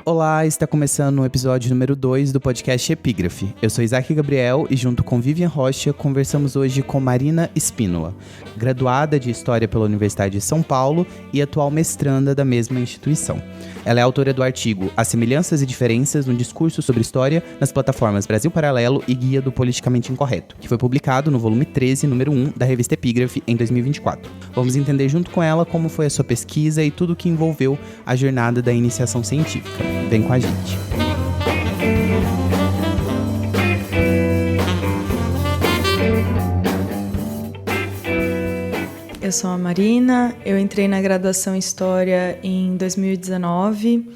Olá, está começando o episódio número 2 do podcast Epígrafe. Eu sou Isaac Gabriel e junto com Vivian Rocha conversamos hoje com Marina Spínola, graduada de História pela Universidade de São Paulo e atual mestranda da mesma instituição. Ela é autora do artigo As Semelhanças e Diferenças no Discurso sobre História nas plataformas Brasil Paralelo e Guia do Politicamente Incorreto, que foi publicado no volume 13, número 1, da revista Epígrafe em 2024. Vamos entender junto com ela como foi a sua pesquisa e tudo o que envolveu a jornada da iniciação científica. Vem com a gente. Eu sou a Marina, eu entrei na graduação em História em 2019.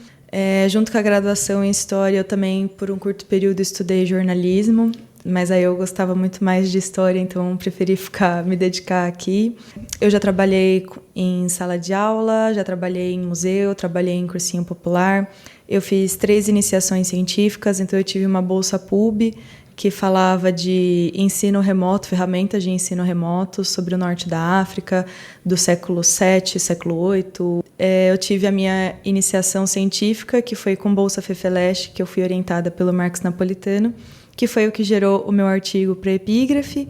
Junto com a graduação em História, eu também, por um curto período, estudei jornalismo, mas aí eu gostava muito mais de História, então preferi me dedicar aqui. Eu já trabalhei em sala de aula, já trabalhei em museu, trabalhei em cursinho popular. Eu fiz 3 iniciações científicas, então eu tive uma bolsa PUB, que falava de ensino remoto, ferramentas de ensino remoto sobre o norte da África, do século VII, século VIII. Eu tive a minha iniciação científica, que foi com bolsa FEFELESH, que eu fui orientada pelo Marcos Napolitano, que foi o que gerou o meu artigo para Epígrafe.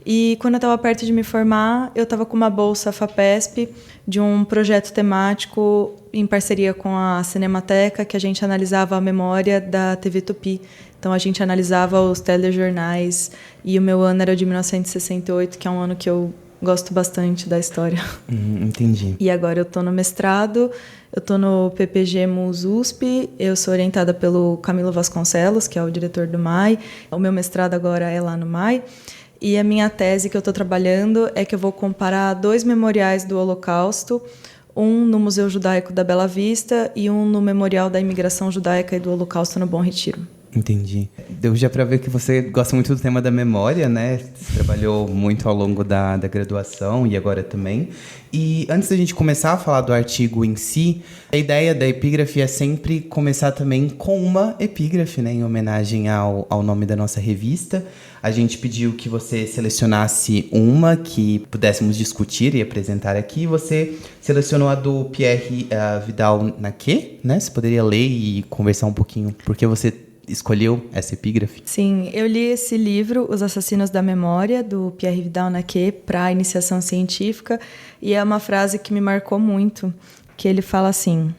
E quando eu estava perto de me formar, eu estava com uma bolsa FAPESP de um projeto temático em parceria com a Cinemateca, que a gente analisava a memória da TV Tupi. Então, a gente analisava os telejornais e o meu ano era de 1968, que é um ano que eu gosto bastante da história. Entendi. E agora eu estou no mestrado, eu estou no PPG MUS-USP, eu sou orientada pelo Camilo Vasconcelos, que é o diretor do MAI. O meu mestrado agora é lá no MAI. E a minha tese que eu estou trabalhando é que eu vou comparar 2 memoriais do Holocausto, um no Museu Judaico da Bela Vista e um no Memorial da Imigração Judaica e do Holocausto no Bom Retiro. Entendi. Deu já para ver que você gosta muito do tema da memória, né? Você trabalhou muito ao longo da graduação e agora também. E antes da gente começar a falar do artigo em si, a ideia da epígrafe é sempre começar também com uma epígrafe, né? Em homenagem ao nome da nossa revista. A gente pediu que você selecionasse uma que pudéssemos discutir e apresentar aqui. Você selecionou a do Pierre Vidal-Naquet, né? Você poderia ler e conversar um pouquinho por que você escolheu essa epígrafe? Sim, eu li esse livro, Os Assassinos da Memória, do Pierre Vidal-Naquet, para a iniciação científica, e é uma frase que me marcou muito, que ele fala assim: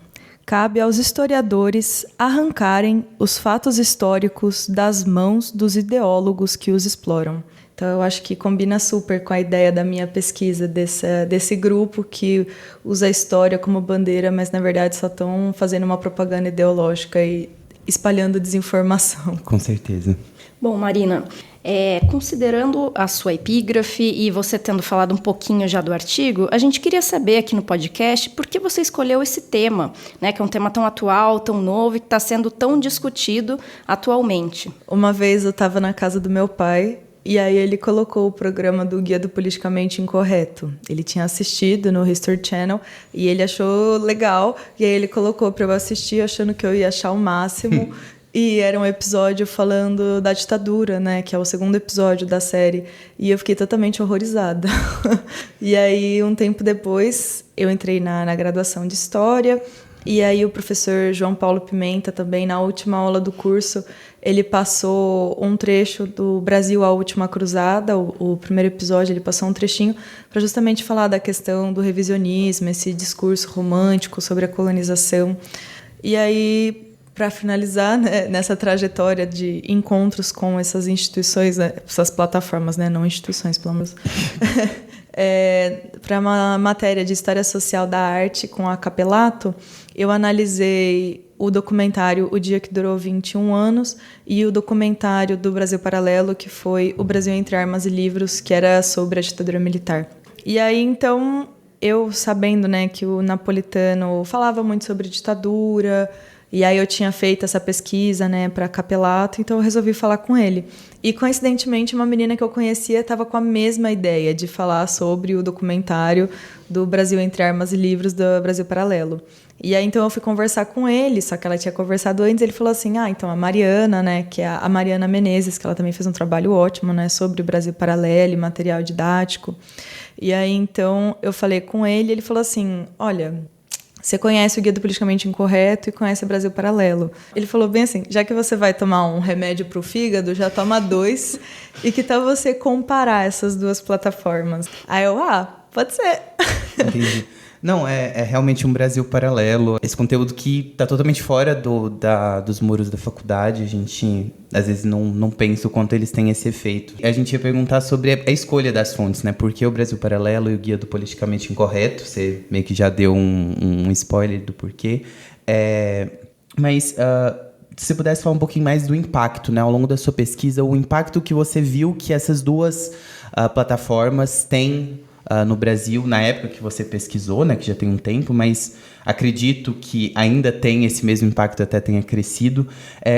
cabe aos historiadores arrancarem os fatos históricos das mãos dos ideólogos que os exploram. Então, eu acho que combina super com a ideia da minha pesquisa, desse grupo que usa a história como bandeira, mas, na verdade, só estão fazendo uma propaganda ideológica e espalhando desinformação. Com certeza. Bom, Marina, considerando a sua epígrafe e você tendo falado um pouquinho já do artigo, a gente queria saber aqui no podcast por que você escolheu esse tema, né, que é um tema tão atual, tão novo e que está sendo tão discutido atualmente. Uma vez eu estava na casa do meu pai e aí ele colocou o programa do Guia do Politicamente Incorreto. Ele tinha assistido no History Channel e ele achou legal. E aí ele colocou para eu assistir achando que eu ia achar o máximo. E era um episódio falando da ditadura, né? Que é o 2º episódio da série. E eu fiquei totalmente horrorizada. E aí, um tempo depois, eu entrei na graduação de História. E aí o professor João Paulo Pimenta também, na última aula do curso, ele passou um trecho do Brasil, a Última Cruzada, o primeiro episódio, ele passou um trechinho para justamente falar da questão do revisionismo, esse discurso romântico sobre a colonização. E aí, para finalizar, né, nessa trajetória de encontros com essas instituições, né, essas plataformas, né, não instituições, pelo menos... para uma matéria de História Social da Arte com a Capelato, eu analisei o documentário O Dia que Durou 21 Anos e o documentário do Brasil Paralelo, que foi O Brasil Entre Armas e Livros, que era sobre a ditadura militar. E aí, então, eu sabendo, né, que o Napolitano falava muito sobre ditadura E aí eu tinha feito essa pesquisa, né, para Capelato, então eu resolvi falar com ele. E coincidentemente uma menina que eu conhecia estava com a mesma ideia de falar sobre o documentário do Brasil entre Armas e Livros do Brasil Paralelo. E aí então eu fui conversar com ele, só que ela tinha conversado antes, ele falou assim: então a Mariana, né, que é a Mariana Menezes, que ela também fez um trabalho ótimo, né, sobre o Brasil Paralelo e material didático. E aí então eu falei com ele, ele falou assim: olha, você conhece o Guia do Politicamente Incorreto e conhece o Brasil Paralelo. Ele falou bem assim: já que você vai tomar um remédio para o fígado, já toma 2. E que tal você comparar essas 2 plataformas? Aí eu, pode ser. Entendi. Não, é realmente um Brasil paralelo. Esse conteúdo que está totalmente fora dos muros da faculdade. A gente, às vezes, não pensa o quanto eles têm esse efeito. A gente ia perguntar sobre a escolha das fontes, né? Por que o Brasil Paralelo e o Guia do Politicamente Incorreto? Você meio que já deu um spoiler do porquê. Mas se você pudesse falar um pouquinho mais do impacto, né? Ao longo da sua pesquisa, o impacto que você viu que essas 2 plataformas têm no Brasil, na época que você pesquisou, né, que já tem um tempo, mas acredito que ainda tem esse mesmo impacto, até tenha crescido.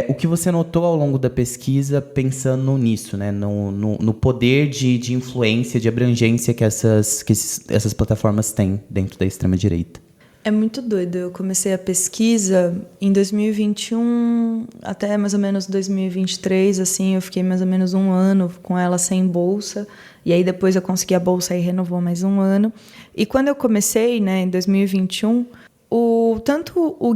O que você notou ao longo da pesquisa pensando nisso, né, no poder de influência, de abrangência que essas plataformas têm dentro da extrema-direita? É muito doido. Eu comecei a pesquisa em 2021 até mais ou menos 2023, assim, eu fiquei mais ou menos 1 ano com ela sem bolsa. E aí depois eu consegui a bolsa e renovou mais 1 ano. E quando eu comecei, né, em 2021, tanto o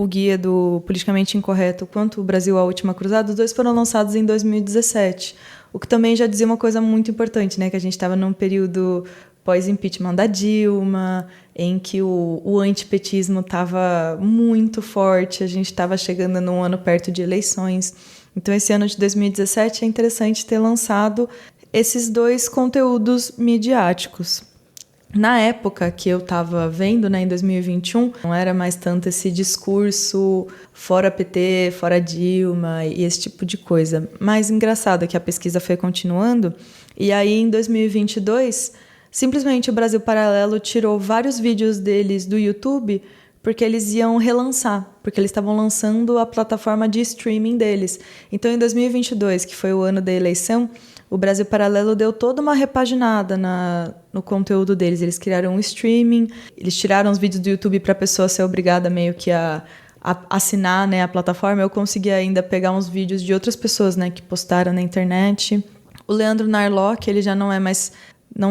guia do Politicamente Incorreto quanto o Brasil A Última Cruzada, os 2 foram lançados em 2017. O que também já dizia uma coisa muito importante, né, que a gente estava num período pós-impeachment da Dilma, em que o antipetismo estava muito forte, a gente estava chegando num ano perto de eleições. Então, esse ano de 2017 é interessante ter lançado esses 2 conteúdos midiáticos. Na época que eu estava vendo, né, em 2021, não era mais tanto esse discurso fora PT, fora Dilma e esse tipo de coisa. Mas engraçado que a pesquisa foi continuando, e aí em 2022, simplesmente o Brasil Paralelo tirou vários vídeos deles do YouTube porque eles iam relançar, porque eles estavam lançando a plataforma de streaming deles. Então, em 2022, que foi o ano da eleição, o Brasil Paralelo deu toda uma repaginada no conteúdo deles. Eles criaram um streaming, eles tiraram os vídeos do YouTube para a pessoa ser obrigada meio que a assinar, né, a plataforma. Eu consegui ainda pegar uns vídeos de outras pessoas, né, que postaram na internet. O Leandro Narlock, ele já não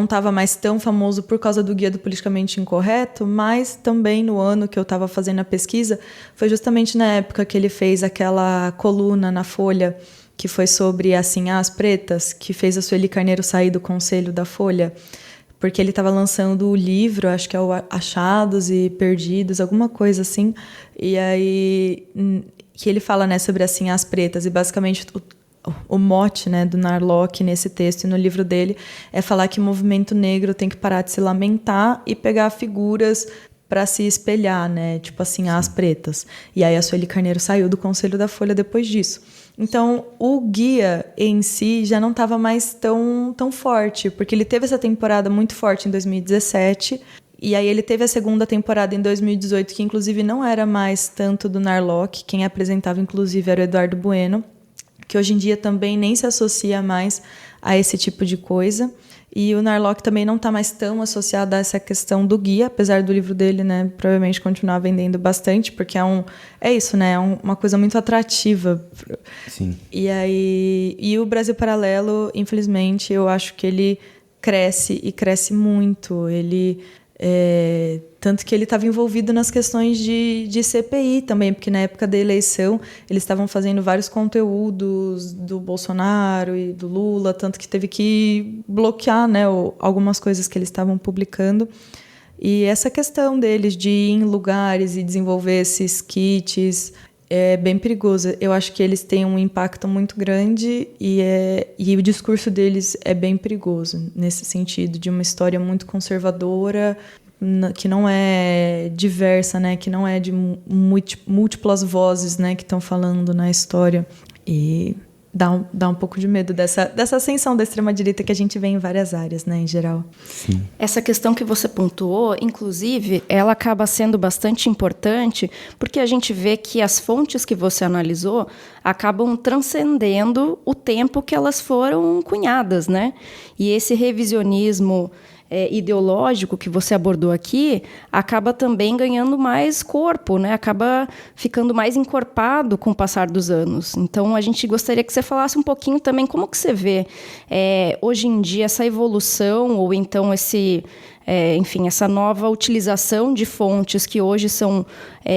estava mais tão famoso por causa do Guia do Politicamente Incorreto, mas também no ano que eu estava fazendo a pesquisa, foi justamente na época que ele fez aquela coluna na Folha, que foi sobre assim, as pretas, que fez a Sueli Carneiro sair do conselho da Folha, porque ele estava lançando o livro, acho que é o Achados e Perdidos, alguma coisa assim, e aí que ele fala, né, sobre assim, as pretas, e basicamente o mote, né, do Narlock nesse texto e no livro dele é falar que o movimento negro tem que parar de se lamentar e pegar figuras para se espelhar, né, tipo assim, as pretas. E aí a Sueli Carneiro saiu do Conselho da Folha depois disso. Então, o guia em si já não estava mais tão forte, porque ele teve essa temporada muito forte em 2017, e aí ele teve a segunda temporada em 2018, que inclusive não era mais tanto do Narlock, quem apresentava inclusive era o Eduardo Bueno, que hoje em dia também nem se associa mais a esse tipo de coisa. E o Narlock também não está mais tão associado a essa questão do guia, apesar do livro dele, né, provavelmente continuar vendendo bastante, porque é isso, né, uma coisa muito atrativa. Sim. E o Brasil Paralelo, infelizmente, eu acho que ele cresce e cresce muito. Tanto que ele estava envolvido nas questões de CPI também, porque na época da eleição eles estavam fazendo vários conteúdos do Bolsonaro e do Lula, tanto que teve que bloquear, né, algumas coisas que eles estavam publicando. E essa questão deles de ir em lugares e desenvolver esses kits é bem perigoso. Eu acho que eles têm um impacto muito grande e o discurso deles é bem perigoso, nesse sentido, de uma história muito conservadora, que não é diversa, né? Que não é de múltiplas vozes, né, que estão falando na história. E dá um pouco de medo dessa ascensão da extrema-direita que a gente vê em várias áreas, né, em geral. Sim. Essa questão que você pontuou, inclusive, ela acaba sendo bastante importante porque a gente vê que as fontes que você analisou acabam transcendendo o tempo que elas foram cunhadas, né? E esse revisionismo ideológico que você abordou aqui acaba também ganhando mais corpo, né? Acaba ficando mais encorpado com o passar dos anos. Então, a gente gostaria que você falasse um pouquinho também como que você vê hoje em dia essa evolução ou então essa nova utilização de fontes que hoje são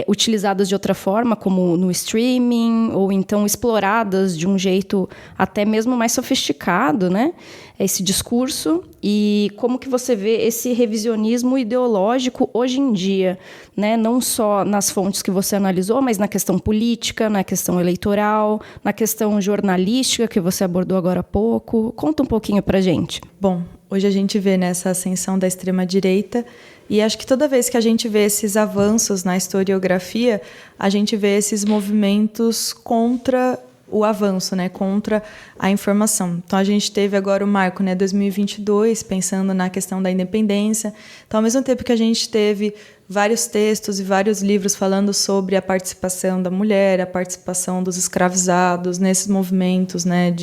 utilizadas de outra forma, como no streaming, ou então exploradas de um jeito até mesmo mais sofisticado, né? Esse discurso, e como que você vê esse revisionismo ideológico hoje em dia, né? Não só nas fontes que você analisou, mas na questão política, na questão eleitoral, na questão jornalística que você abordou agora há pouco. Conta um pouquinho pra gente. Bom, hoje a gente vê nessa ascensão da extrema-direita, e acho que toda vez que a gente vê esses avanços na historiografia, a gente vê esses movimentos contra o avanço, né, contra a informação. Então, a gente teve agora o marco, né, 2022, pensando na questão da independência. Então, ao mesmo tempo que a gente teve vários textos e vários livros falando sobre a participação da mulher, a participação dos escravizados nesses movimentos, né,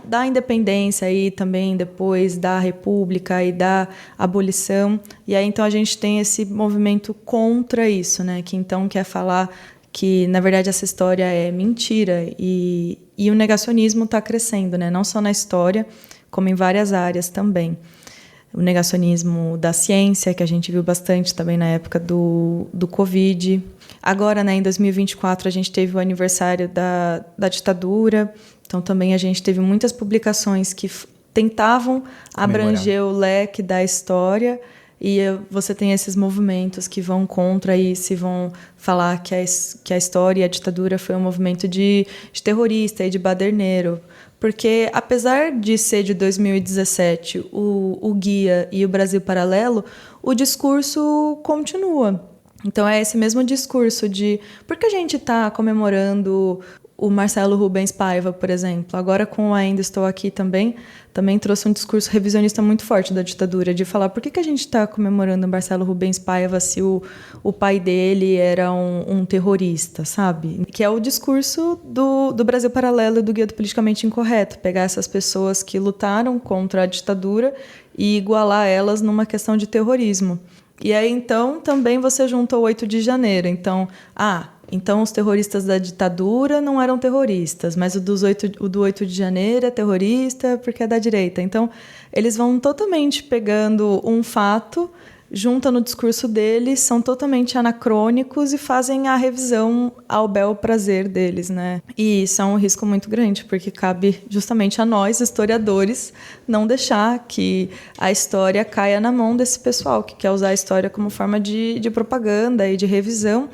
da independência e também depois da república e da abolição. E aí, então, a gente tem esse movimento contra isso, né, que então quer falar que, na verdade, essa história é mentira, e o negacionismo está crescendo, né? Não só na história, como em várias áreas também. O negacionismo da ciência, que a gente viu bastante também na época do Covid. Agora, né, em 2024, a gente teve o aniversário da ditadura, então também a gente teve muitas publicações que tentavam abranger o leque da história. E você tem esses movimentos que vão contra isso e vão falar que a história e a ditadura foi um movimento de terrorista e de baderneiro. Porque, apesar de ser de 2017 o Guia e o Brasil Paralelo, o discurso continua. Então, é esse mesmo discurso de... Por que a gente está comemorando o Marcelo Rubens Paiva, por exemplo? Agora, com o Ainda Estou Aqui também trouxe um discurso revisionista muito forte da ditadura, de falar por que a gente está comemorando o Marcelo Rubens Paiva se o pai dele era um terrorista, sabe? Que é o discurso do Brasil Paralelo e do Guia do Politicamente Incorreto, pegar essas pessoas que lutaram contra a ditadura e igualar elas numa questão de terrorismo. E aí, então, também você juntou o 8 de janeiro. Então os terroristas da ditadura não eram terroristas, mas o do 8 de janeiro é terrorista porque é da direita. Então, eles vão totalmente pegando um fato, juntam no discurso deles, são totalmente anacrônicos e fazem a revisão ao bel prazer deles, né? E isso é um risco muito grande, porque cabe justamente a nós, historiadores, não deixar que a história caia na mão desse pessoal que quer usar a história como forma de propaganda e de revisão.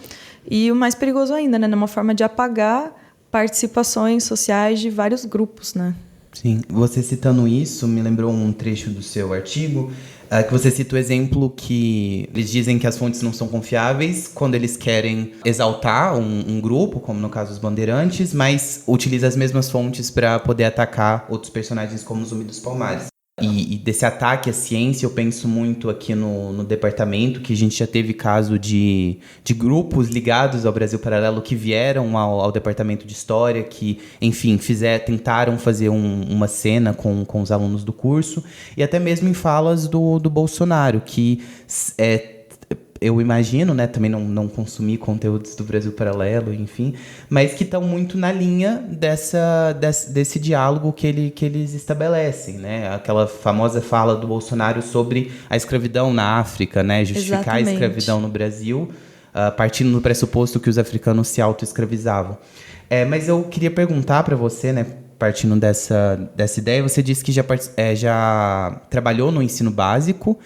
E o mais perigoso ainda, né? Numa forma de apagar participações sociais de vários grupos, né? Sim, você citando isso, me lembrou um trecho do seu artigo, que você cita o exemplo que eles dizem que as fontes não são confiáveis quando eles querem exaltar um grupo, como no caso os bandeirantes, mas utiliza as mesmas fontes para poder atacar outros personagens como o Zumbi dos Palmares. E desse ataque à ciência, eu penso muito aqui no departamento, que a gente já teve caso de grupos ligados ao Brasil Paralelo que vieram ao departamento de História, que, enfim, tentaram fazer uma cena com os alunos do curso, e até mesmo em falas do Bolsonaro, que eu imagino, né, também não consumi conteúdos do Brasil Paralelo, enfim, mas que estão muito na linha desse diálogo que eles estabelecem, né? Aquela famosa fala do Bolsonaro sobre a escravidão na África, né? Justificar Exatamente. A escravidão no Brasil, partindo do pressuposto que os africanos se autoescravizavam. Mas eu queria perguntar para você, né, partindo dessa ideia, você disse que já trabalhou no ensino básico,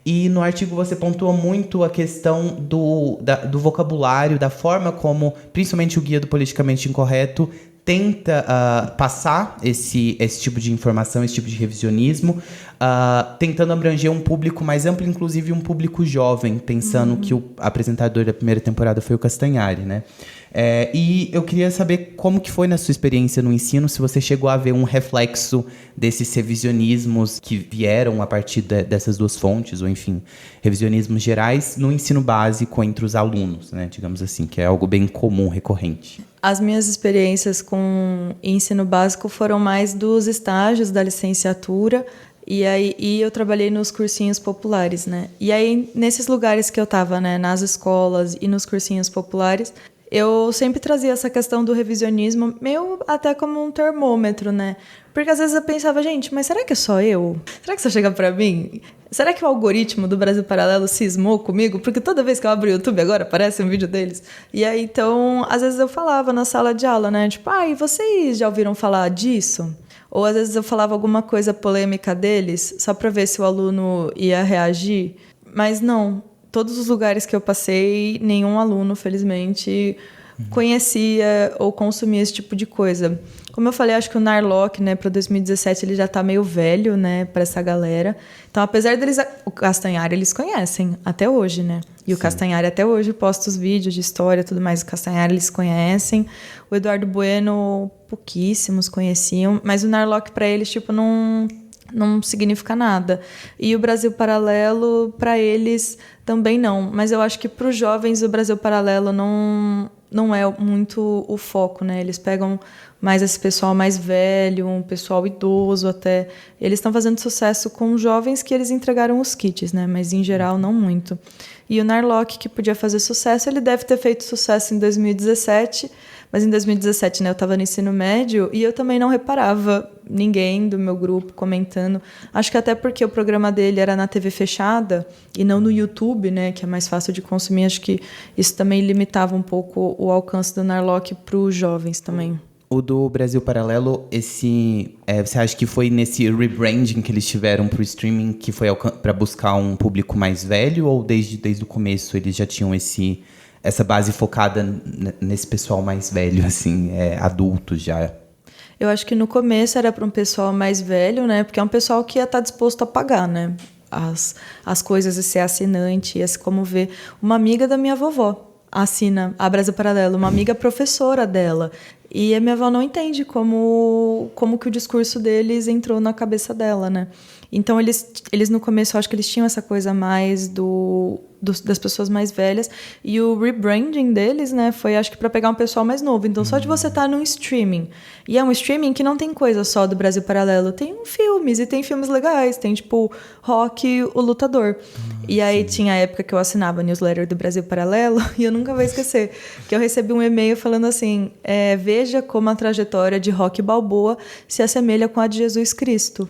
e no artigo você pontua muito a questão do vocabulário, da forma como, principalmente o Guia do Politicamente Incorreto, tenta passar esse tipo de informação, esse tipo de revisionismo, tentando abranger um público mais amplo, inclusive um público jovem, pensando que o apresentador da primeira temporada foi o Castanhari, né? E eu queria saber como que foi na sua experiência no ensino, se você chegou a ver um reflexo desses revisionismos que vieram a partir dessas duas fontes, ou enfim, revisionismos gerais no ensino básico entre os alunos, né, digamos assim, que é algo bem comum, recorrente. As minhas experiências com ensino básico foram mais dos estágios da licenciatura, e eu trabalhei nos cursinhos populares, né? E aí, nesses lugares que eu estava, né, nas escolas e nos cursinhos populares, eu sempre trazia essa questão do revisionismo meio até como um termômetro, né? Porque às vezes eu pensava, gente, mas será que é só eu? Será que isso chega pra mim? Será que o algoritmo do Brasil Paralelo cismou comigo? Porque toda vez que eu abro o YouTube agora aparece um vídeo deles. E aí, então, às vezes eu falava na sala de aula, né? Tipo, e vocês já ouviram falar disso? Ou às vezes eu falava alguma coisa polêmica deles, só pra ver se o aluno ia reagir. Mas não. Todos os lugares que eu passei, nenhum aluno, felizmente, conhecia ou consumia esse tipo de coisa. Como eu falei, acho que o Narlock, né, para 2017, ele já está meio velho, né, para essa galera. Então, apesar deles... O Castanhari, eles conhecem até hoje, né? E o Castanhari até hoje posta os vídeos de história e tudo mais. O Castanhari eles conhecem. O Eduardo Bueno, pouquíssimos conheciam. Mas o Narlock, para eles, tipo, não significa nada. E o Brasil Paralelo, para eles, também não. Mas eu acho que para os jovens, o Brasil Paralelo não é muito o foco, né? Eles pegam mais esse pessoal mais velho, um pessoal idoso até. Eles estão fazendo sucesso com jovens que eles entregaram os kits, né? Mas, em geral, não muito. E o Narlock, que podia fazer sucesso, ele deve ter feito sucesso em 2017, mas em 2017, né, eu estava no ensino médio e eu também não reparava ninguém do meu grupo comentando. Acho que até porque o programa dele era na TV fechada e não no YouTube, né, que é mais fácil de consumir. Acho que isso também limitava um pouco o alcance do Narlock para os jovens também. O do Brasil Paralelo, você acha que foi nesse rebranding que eles tiveram pro streaming que foi para buscar um público mais velho, ou desde o começo eles já tinham essa base focada nesse pessoal mais velho, assim, adulto já? Eu acho que no começo era para um pessoal mais velho, né? Porque é um pessoal que ia estar disposto a pagar, né? As coisas e ser assinante, ia se comover. Uma amiga da minha vovó assina a Brasil Paralelo, uma amiga professora dela. E a minha avó não entende como que o discurso deles entrou na cabeça dela, né? Então, eles no começo, eu acho que eles tinham essa coisa mais das pessoas mais velhas. E o rebranding deles, né, foi, acho que, para pegar um pessoal mais novo. Então, só de você estar num streaming. E é um streaming que não tem coisa só do Brasil Paralelo. Tem filmes, e tem filmes legais. Tem, tipo, Rock, o Lutador. E aí, tinha a época que eu assinava a newsletter do Brasil Paralelo. E eu nunca vou esquecer. Que eu recebi um e-mail falando assim... veja como a trajetória de Rock Balboa se assemelha com a de Jesus Cristo.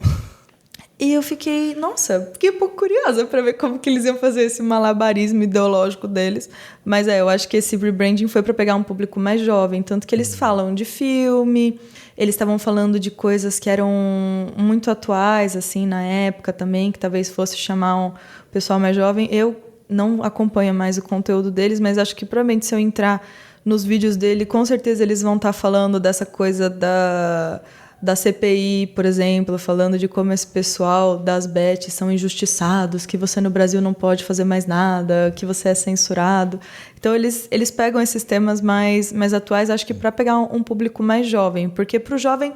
E eu fiquei um pouco curiosa para ver como que eles iam fazer esse malabarismo ideológico deles. Mas eu acho que esse rebranding foi para pegar um público mais jovem. Tanto que eles falam de filme, eles estavam falando de coisas que eram muito atuais, assim, na época também, que talvez fosse chamar um pessoal mais jovem. Eu não acompanho mais o conteúdo deles, mas acho que provavelmente se eu entrar nos vídeos dele, com certeza eles vão estar falando dessa coisa da CPI, por exemplo, falando de como esse pessoal das bets são injustiçados, que você no Brasil não pode fazer mais nada, que você é censurado. Então, eles pegam esses temas mais atuais, acho que para pegar um público mais jovem. Porque para o jovem,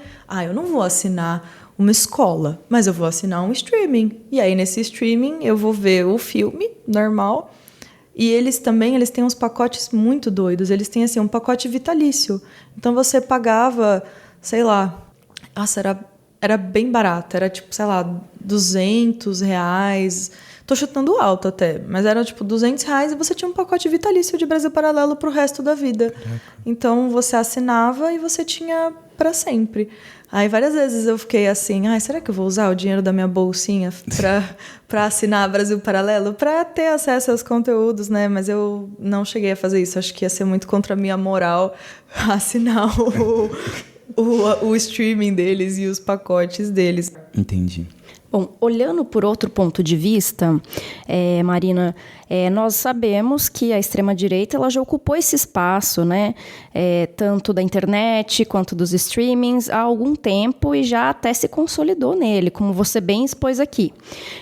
eu não vou assinar uma escola, mas eu vou assinar um streaming. E aí, nesse streaming, eu vou ver o filme normal. E eles têm uns pacotes muito doidos. Eles têm, assim, um pacote vitalício. Então, você pagava, sei lá... Nossa, era bem barato. Era, tipo, sei lá, R$200. Tô chutando alto até. Mas era, tipo, R$200 e você tinha um pacote vitalício de Brasil Paralelo pro resto da vida. Então, você assinava e você tinha para sempre. Aí, várias vezes eu fiquei assim... será que eu vou usar o dinheiro da minha bolsinha para assinar Brasil Paralelo? Para ter acesso aos conteúdos, né? Mas eu não cheguei a fazer isso. Acho que ia ser muito contra a minha moral assinar o streaming deles e os pacotes deles. Entendi. Bom, olhando por outro ponto de vista, Marina, nós sabemos que a extrema-direita ela já ocupou esse espaço, né, tanto da internet quanto dos streamings há algum tempo e já até se consolidou nele, como você bem expôs aqui.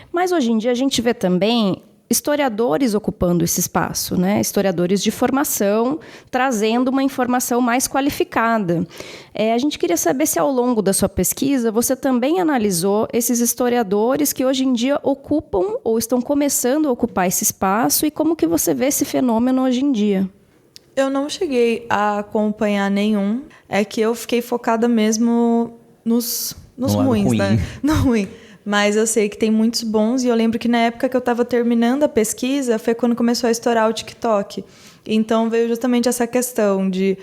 Mas hoje em dia a gente vê também historiadores ocupando esse espaço, né? Historiadores de formação, trazendo uma informação mais qualificada. A gente queria saber se, ao longo da sua pesquisa, você também analisou esses historiadores que hoje em dia ocupam ou estão começando a ocupar esse espaço e como que você vê esse fenômeno hoje em dia. Eu não cheguei a acompanhar nenhum. É que eu fiquei focada mesmo nos ruins, né? No ruim. Mas eu sei que tem muitos bons, e eu lembro que na época que eu estava terminando a pesquisa foi quando começou a estourar o TikTok. Então veio justamente essa questão de,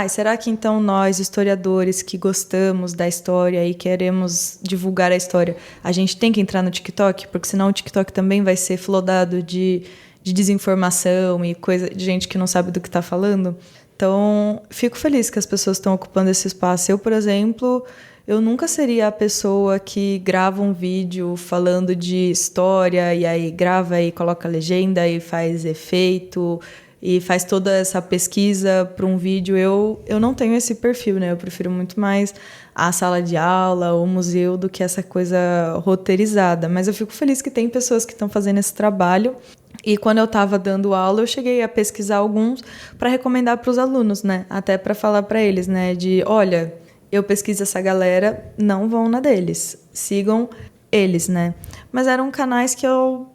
será que então nós, historiadores que gostamos da história e queremos divulgar a história, a gente tem que entrar no TikTok? Porque senão o TikTok também vai ser flodado de desinformação e coisa de gente que não sabe do que está falando. Então, fico feliz que as pessoas estão ocupando esse espaço. Eu, por exemplo, eu nunca seria a pessoa que grava um vídeo falando de história e aí grava e coloca legenda e faz efeito e faz toda essa pesquisa para um vídeo. Eu não tenho esse perfil, né? Eu prefiro muito mais a sala de aula, o museu, do que essa coisa roteirizada. Mas eu fico feliz que tem pessoas que estão fazendo esse trabalho. E quando eu estava dando aula, eu cheguei a pesquisar alguns para recomendar para os alunos, né? Até para falar para eles, né? De, olha, eu pesquiso essa galera, não vão na deles. Sigam eles, né? Mas eram canais que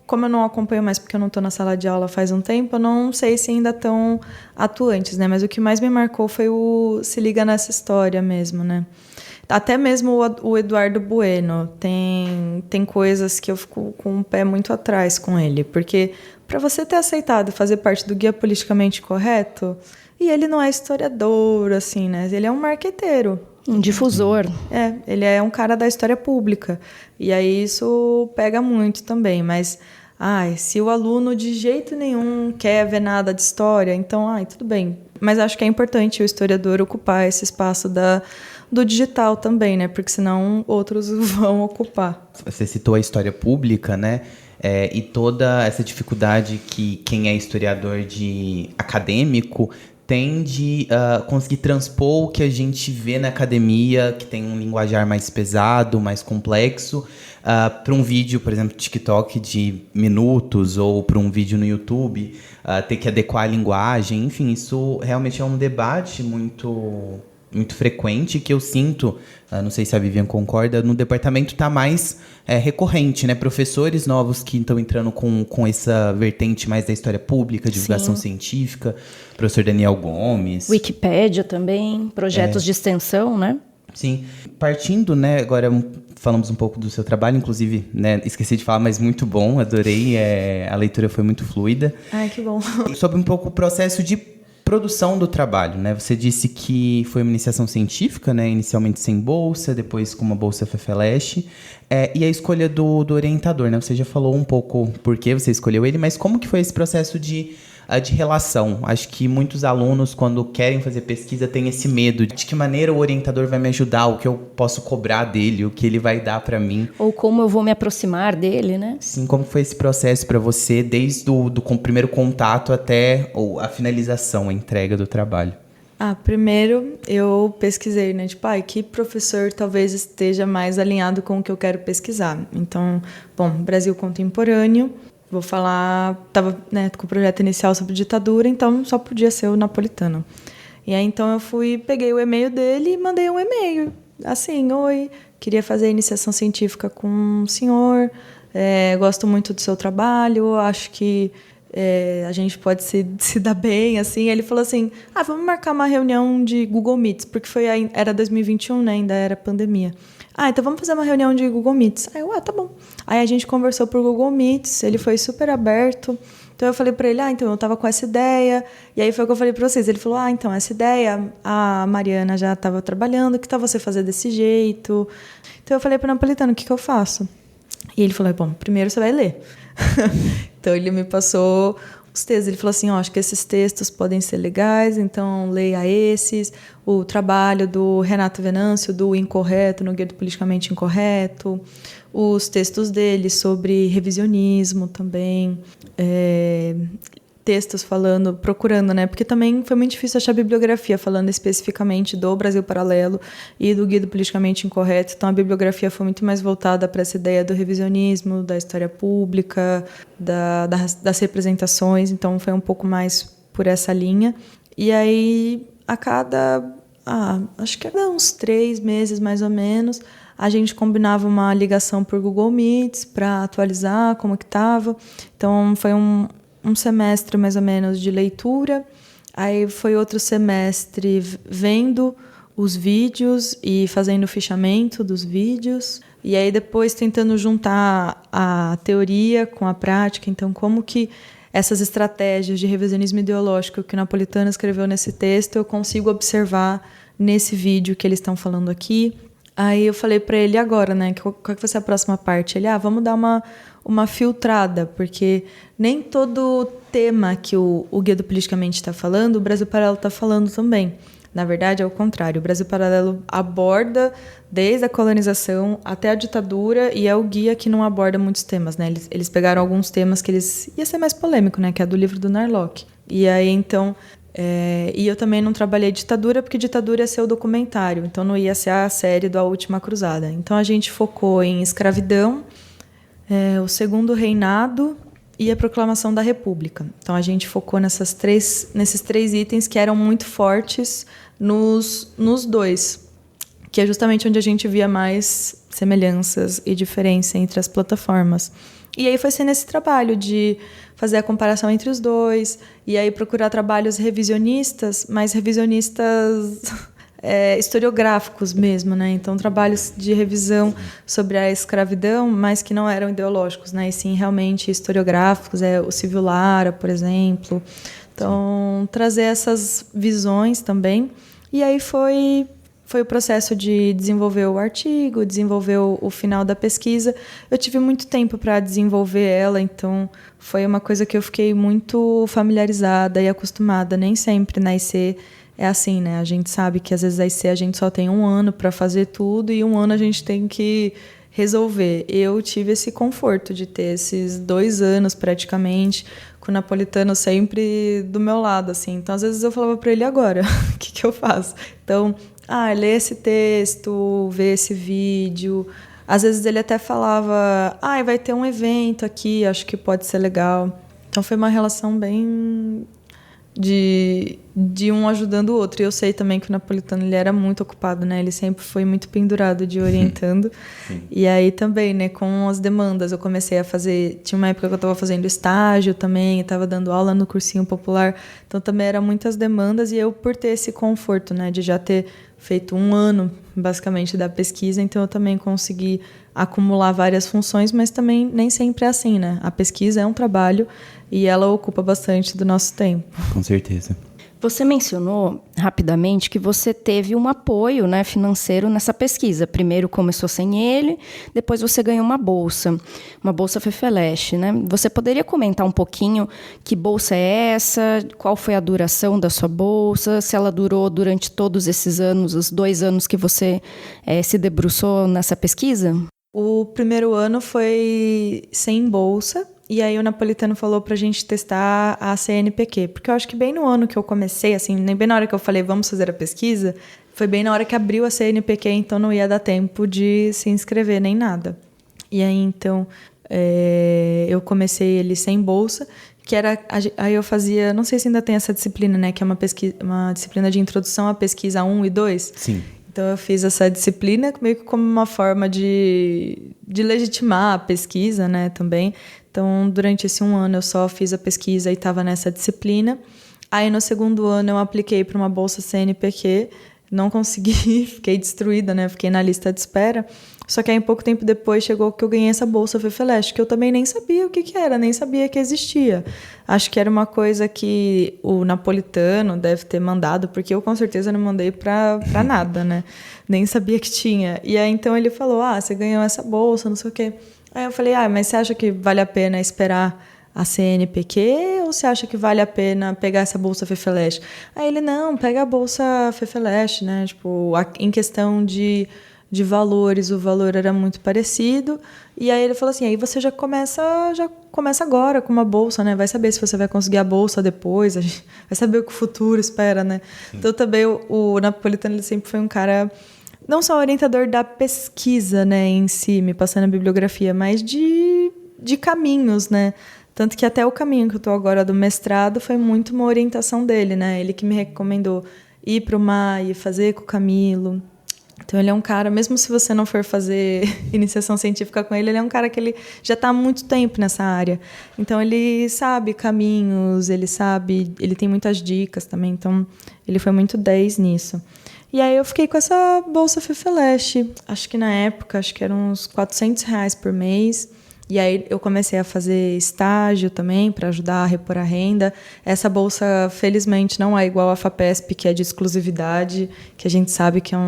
como eu não acompanho mais porque eu não estou na sala de aula faz um tempo, eu não sei se ainda estão atuantes, né? Mas o que mais me marcou foi o Se Liga Nessa História mesmo, né? Até mesmo o Eduardo Bueno tem coisas que eu fico com o pé muito atrás com ele, porque para você ter aceitado fazer parte do Guia Politicamente Correto, e ele não é historiador, assim, né? Ele é um marqueteiro. Um difusor. Ele é um cara da história pública. E aí isso pega muito também, mas se o aluno de jeito nenhum quer ver nada de história, então, tudo bem. Mas acho que é importante o historiador ocupar esse espaço do digital também, né? Porque senão outros vão ocupar. Você citou a história pública, né? E toda essa dificuldade que quem é historiador acadêmico tem de conseguir transpor o que a gente vê na academia, que tem um linguajar mais pesado, mais complexo, para um vídeo, por exemplo, TikTok de minutos, ou para um vídeo no YouTube, ter que adequar a linguagem. Enfim, isso realmente é um debate muito frequente que eu sinto, não sei se a Vivian concorda, no departamento está mais recorrente, né? Professores novos que estão entrando com essa vertente mais da história pública, divulgação científica, professor Daniel Gomes. Wikipédia também, projetos de extensão, né? Sim. Partindo, né, agora falamos um pouco do seu trabalho, inclusive, né, esqueci de falar, mas muito bom, adorei, a leitura foi muito fluida. Ai, que bom. Sobre um pouco o processo de produção do trabalho, né? Você disse que foi uma iniciação científica, né? Inicialmente sem bolsa, depois com uma bolsa FEFELESH, e a escolha do orientador, né? Você já falou um pouco por que você escolheu ele, mas como que foi esse processo de relação? Acho que muitos alunos, quando querem fazer pesquisa, têm esse medo de que maneira o orientador vai me ajudar, o que eu posso cobrar dele, o que ele vai dar para mim. Ou como eu vou me aproximar dele, né? Sim, como foi esse processo para você, desde o primeiro contato até a finalização, a entrega do trabalho? Primeiro eu pesquisei, né? Tipo, que professor talvez esteja mais alinhado com o que eu quero pesquisar. Então, Brasil contemporâneo. Vou falar, estava, né, com o projeto inicial sobre ditadura, então só podia ser o Napolitano. E aí então eu peguei o e-mail dele e mandei um e-mail. Assim, oi, queria fazer iniciação científica com o senhor, gosto muito do seu trabalho, acho que a gente pode se dar bem, assim. Ele falou assim, vamos marcar uma reunião de Google Meets, porque era 2021, né, ainda era pandemia. Então vamos fazer uma reunião de Google Meets. Aí eu, tá bom. Aí a gente conversou por Google Meets, ele foi super aberto. Então eu falei para ele, então eu tava com essa ideia. E aí foi o que eu falei para vocês. Ele falou, então essa ideia, a Mariana já estava trabalhando, que tal você fazer desse jeito? Então eu falei para o Napolitano, o que eu faço? E ele falou, primeiro você vai ler. Então ele me passou os textos. Ele falou assim, acho que esses textos podem ser legais, então leia esses. O trabalho do Renato Venâncio, do Incorreto, no Guia do Politicamente Incorreto. Os textos dele sobre revisionismo também. textos falando, procurando, né? Porque também foi muito difícil achar bibliografia falando especificamente do Brasil Paralelo e do Guia do Politicamente Incorreto. Então, a bibliografia foi muito mais voltada para essa ideia do revisionismo, da história pública, das representações. Então, foi um pouco mais por essa linha. E aí, acho que era uns 3 meses, mais ou menos, a gente combinava uma ligação por Google Meets para atualizar como que estava. Então, foi um semestre, mais ou menos, de leitura. Aí foi outro semestre vendo os vídeos e fazendo o fichamento dos vídeos. E aí depois tentando juntar a teoria com a prática. Então, como que essas estratégias de revisionismo ideológico que o Napolitano escreveu nesse texto eu consigo observar nesse vídeo que eles estão falando aqui. Aí eu falei para ele agora, né, qual que vai ser a próxima parte? Ele, vamos dar uma filtrada, porque nem todo tema que o Guia do Politicamente está falando, o Brasil Paralelo está falando também. Na verdade, é o contrário. O Brasil Paralelo aborda desde a colonização até a ditadura e é o guia que não aborda muitos temas, né? Eles pegaram alguns temas que ia ser mais polêmico, né? Que é do livro do Narlock. E aí, então... e eu também não trabalhei ditadura, porque ditadura ia ser o documentário, então não ia ser a série do A Última Cruzada. Então a gente focou em escravidão, o Segundo Reinado e a Proclamação da República. Então a gente focou nesses 3 itens que eram muito fortes nos dois, que é justamente onde a gente via mais semelhanças e diferença entre as plataformas. E aí foi sendo esse trabalho de fazer a comparação entre os dois, e aí procurar trabalhos revisionistas, mas revisionistas historiográficos mesmo, né? Então, trabalhos de revisão sobre a escravidão, mas que não eram ideológicos, né? E sim realmente historiográficos, o Silvio Lara, por exemplo. Então, trazer essas visões também. E aí foi o processo de desenvolver o artigo, desenvolver o final da pesquisa. Eu tive muito tempo para desenvolver ela, então foi uma coisa que eu fiquei muito familiarizada e acostumada. Nem sempre na IC é assim, né? A gente sabe que às vezes a IC a gente só tem 1 ano para fazer tudo e 1 ano a gente tem que resolver. Eu tive esse conforto de ter esses 2 anos praticamente, com o Napolitano sempre do meu lado, assim. Então, às vezes eu falava para ele agora, o que eu faço? Então... lê esse texto, vê esse vídeo. Às vezes ele até falava, vai ter um evento aqui, acho que pode ser legal. Então foi uma relação bem de um ajudando o outro. E eu sei também que o Napolitano ele era muito ocupado, né? Ele sempre foi muito pendurado de orientando. E aí também, né, com as demandas, eu comecei a fazer... Tinha uma época que eu estava fazendo estágio também, estava dando aula no cursinho popular. Então também eram muitas demandas e eu, por ter esse conforto, né, de já ter feito 1 ano, basicamente, da pesquisa, então eu também consegui acumular várias funções, mas também nem sempre é assim, né? A pesquisa é um trabalho e ela ocupa bastante do nosso tempo. Com certeza. Você mencionou rapidamente que você teve um apoio, né, financeiro nessa pesquisa. Primeiro começou sem ele, depois você ganhou uma bolsa FEFELESH, né? Você poderia comentar um pouquinho que bolsa é essa, qual foi a duração da sua bolsa, se ela durou durante todos esses anos, os 2 anos que você se debruçou nessa pesquisa? O primeiro ano foi sem bolsa. E aí o Napolitano falou pra gente testar a CNPq, porque eu acho que bem no ano que eu comecei, assim, nem bem na hora que eu falei vamos fazer a pesquisa, foi bem na hora que abriu a CNPq, então não ia dar tempo de se inscrever nem nada. E aí então eu comecei ele sem bolsa, que era, aí eu fazia, não sei se ainda tem essa disciplina, né, que é uma disciplina de introdução à pesquisa 1 e 2. Sim. Então, eu fiz essa disciplina meio que como uma forma de legitimar a pesquisa, né, também. Então, durante esse 1 ano, eu só fiz a pesquisa e estava nessa disciplina. Aí, no segundo ano, eu apliquei para uma bolsa CNPq. Não consegui, fiquei destruída, né? Fiquei na lista de espera. Só que aí, pouco tempo depois, chegou que eu ganhei essa bolsa FEFELESH, que eu também nem sabia o que era, nem sabia que existia. Acho que era uma coisa que o Napolitano deve ter mandado, porque eu, com certeza, não mandei para nada, né? Nem sabia que tinha. E aí, então, ele falou, você ganhou essa bolsa, não sei o quê. Aí eu falei, mas você acha que vale a pena esperar a CNPq ou você acha que vale a pena pegar essa bolsa FEFELESH? Aí ele, não, pega a bolsa FEFELESH, né? Tipo, em questão de de valores, o valor era muito parecido. E aí ele falou assim, aí você já começa agora com uma bolsa, né? Vai saber se você vai conseguir a bolsa depois, vai saber o que o futuro espera, né? Sim. Então também o Napolitano, ele sempre foi um cara, não só orientador da pesquisa, né, em si, me passando a bibliografia, mas de caminhos, né? Tanto que até o caminho que eu estou agora do mestrado foi muito uma orientação dele, né? Ele que me recomendou ir para o MAI, fazer com o Camilo. Então ele é um cara, mesmo se você não for fazer iniciação científica com ele, ele é um cara que ele já está há muito tempo nessa área. Então ele sabe caminhos, ele tem muitas dicas também, então ele foi muito 10 nisso. E aí eu fiquei com essa bolsa FEFELESH, acho que na época, eram uns R$400 por mês. E aí eu comecei a fazer estágio também para ajudar a repor a renda. Essa bolsa, felizmente, não é igual à FAPESP, que é de exclusividade, que a gente sabe que é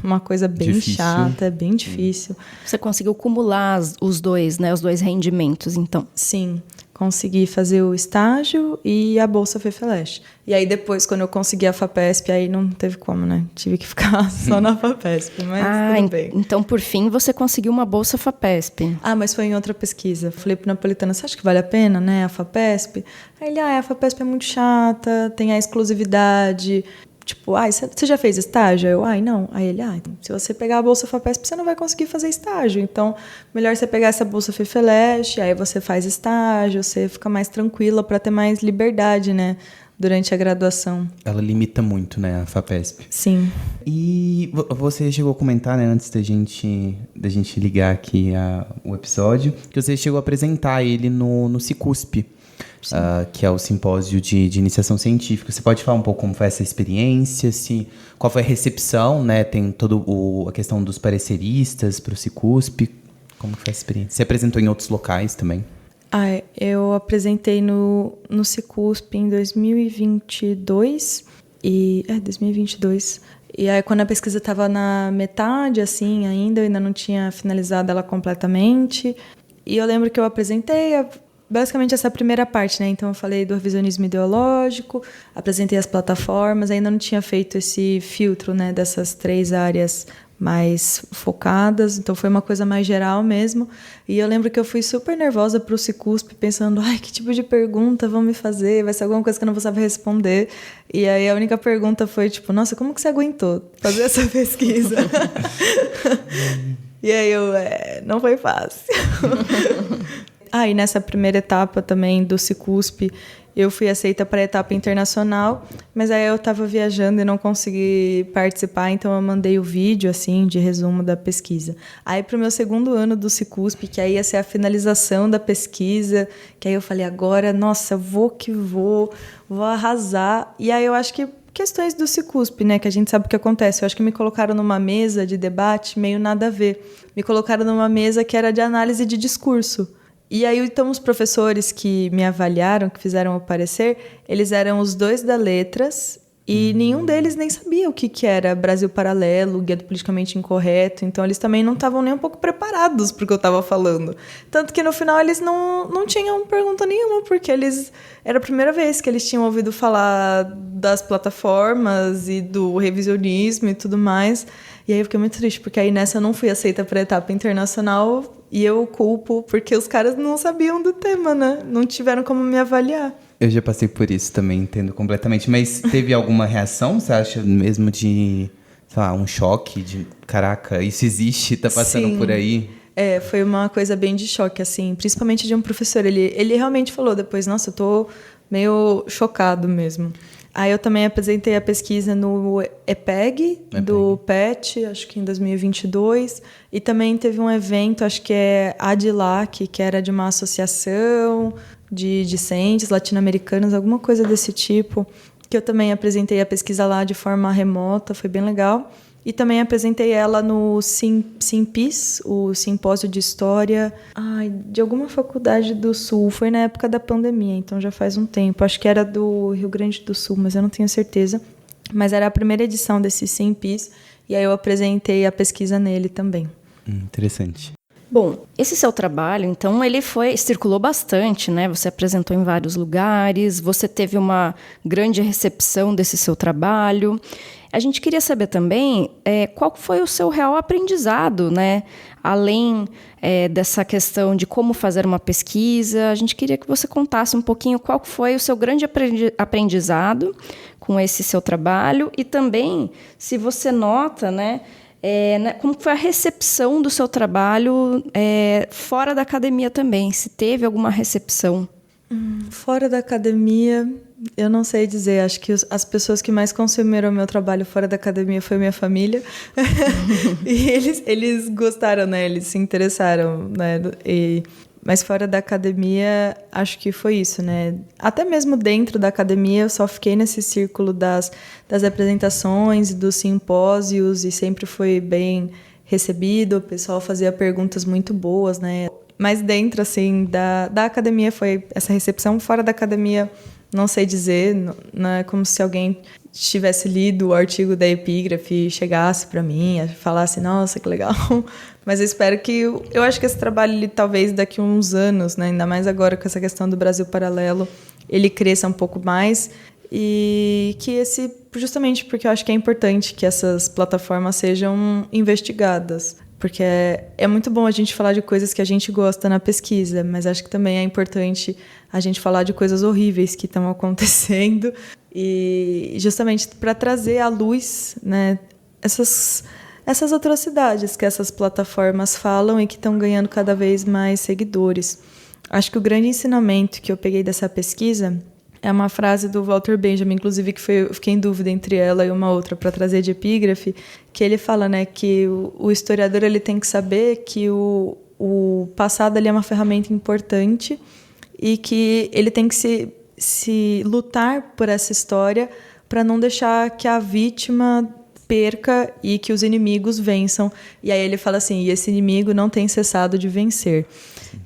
uma coisa bem difícil. Chata, é bem difícil. Você conseguiu acumular os dois, né? Os dois rendimentos, então? Sim. Consegui fazer o estágio e a bolsa FEFELESH. E aí depois, quando eu consegui a FAPESP, aí não teve como, né? Tive que ficar só na FAPESP, mas tudo bem. Então, por fim, você conseguiu uma bolsa FAPESP. Mas foi em outra pesquisa. Falei pro Napolitano, você acha que vale a pena, né, a FAPESP? Aí ele, a FAPESP é muito chata, tem a exclusividade. Tipo, você já fez estágio? Eu, não. Aí ele, se você pegar a bolsa FAPESP, você não vai conseguir fazer estágio. Então, melhor você pegar essa bolsa FEFELESH, aí você faz estágio, você fica mais tranquila para ter mais liberdade, né, durante a graduação. Ela limita muito, né, a FAPESP. Sim. E você chegou a comentar, né, antes da gente ligar aqui o episódio, que você chegou a apresentar ele no Cicusp. Que é o simpósio de iniciação científica. Você pode falar um pouco como foi essa experiência, qual foi a recepção, né? Tem toda a questão dos pareceristas para o Cicusp. Como foi essa experiência? Você apresentou em outros locais também? Eu apresentei no Cicusp em 2022. 2022. E aí, quando a pesquisa estava na metade, assim, eu ainda não tinha finalizado ela completamente. E eu lembro que eu apresentei basicamente essa primeira parte, né? Então eu falei do revisionismo ideológico, apresentei as plataformas, ainda não tinha feito esse filtro, né, dessas 3 áreas mais focadas, então foi uma coisa mais geral mesmo. E eu lembro que eu fui super nervosa pro Cicusp, pensando, que tipo de pergunta vão me fazer? Vai ser alguma coisa que eu não vou saber responder. E aí a única pergunta foi tipo, nossa, como que você aguentou fazer essa pesquisa? E aí não foi fácil. E nessa primeira etapa também do Cicusp, eu fui aceita para a etapa internacional, mas aí eu estava viajando e não consegui participar, então eu mandei o vídeo assim, de resumo da pesquisa. Aí para o meu segundo ano do Cicusp, que aí ia ser a finalização da pesquisa, que aí eu falei, agora, nossa, vou arrasar. E aí eu acho que questões do Cicusp, né, que a gente sabe o que acontece. Eu acho que me colocaram numa mesa de debate meio nada a ver. Me colocaram numa mesa que era de análise de discurso. E aí, então, os professores que me avaliaram, que fizeram o parecer, eles eram os 2 da Letras e nenhum deles nem sabia o que era Brasil Paralelo, Guia do Politicamente Incorreto. Então, eles também não estavam nem um pouco preparados para o que eu estava falando. Tanto que, no final, eles não tinham pergunta nenhuma, porque era a primeira vez que eles tinham ouvido falar das plataformas e do revisionismo e tudo mais. E aí eu fiquei muito triste, porque aí nessa eu não fui aceita para a etapa internacional e eu culpo porque os caras não sabiam do tema, né? Não tiveram como me avaliar. Eu já passei por isso também, entendo completamente. Mas teve alguma reação, você acha, mesmo de, sei lá, um choque de, caraca, isso existe, tá passando Sim. por aí? Foi uma coisa bem de choque, assim, principalmente de um professor. Ele realmente falou depois, nossa, eu tô meio chocado mesmo. Aí eu também apresentei a pesquisa no EPEG, do PET, acho que em 2022. E também teve um evento, acho que é ADLAC, que era de uma associação de discentes latino-americanos, alguma coisa desse tipo, que eu também apresentei a pesquisa lá de forma remota, foi bem legal. E também apresentei ela no SIMPIS, o Simpósio de História de alguma faculdade do Sul. Foi na época da pandemia, então já faz um tempo. Acho que era do Rio Grande do Sul, mas eu não tenho certeza. Mas era a primeira edição desse SIMPIS, e aí eu apresentei a pesquisa nele também. Interessante. Bom, esse seu trabalho, então, ele circulou bastante, né? Você apresentou em vários lugares, você teve uma grande recepção desse seu trabalho. A gente queria saber também qual foi o seu real aprendizado, né? Além dessa questão de como fazer uma pesquisa, a gente queria que você contasse um pouquinho qual foi o seu grande aprendizado com esse seu trabalho e também se você nota, né, como foi a recepção do seu trabalho fora da academia também, se teve alguma recepção. Fora da academia, eu não sei dizer. Acho que as pessoas que mais consumiram meu trabalho fora da academia foi minha família. E eles gostaram, né? Eles se interessaram, né? Mas fora da academia, acho que foi isso, né? Até mesmo dentro da academia, eu só fiquei nesse círculo das apresentações e dos simpósios e sempre foi bem recebido. O pessoal fazia perguntas muito boas, né? Mas dentro, assim, da academia foi essa recepção. Fora da academia, não sei dizer. Não é como se alguém tivesse lido o artigo da Epígrafe e chegasse para mim e falasse, nossa, que legal. Mas eu espero que... Eu acho que esse trabalho, ele, talvez daqui a uns anos, né, ainda mais agora com essa questão do Brasil Paralelo, ele cresça um pouco mais. E que justamente porque eu acho que é importante que essas plataformas sejam investigadas. Porque é muito bom a gente falar de coisas que a gente gosta na pesquisa, mas acho que também é importante a gente falar de coisas horríveis que estão acontecendo e justamente para trazer à luz, né, essas atrocidades que essas plataformas falam e que estão ganhando cada vez mais seguidores. Acho que o grande ensinamento que eu peguei dessa pesquisa é uma frase do Walter Benjamin, inclusive, que eu fiquei em dúvida entre ela e uma outra para trazer de epígrafe, que ele fala, né, que o historiador ele tem que saber que o passado ele é uma ferramenta importante e que ele tem que se lutar por essa história para não deixar que a vítima perca e que os inimigos vençam. E aí ele fala assim, e esse inimigo não tem cessado de vencer.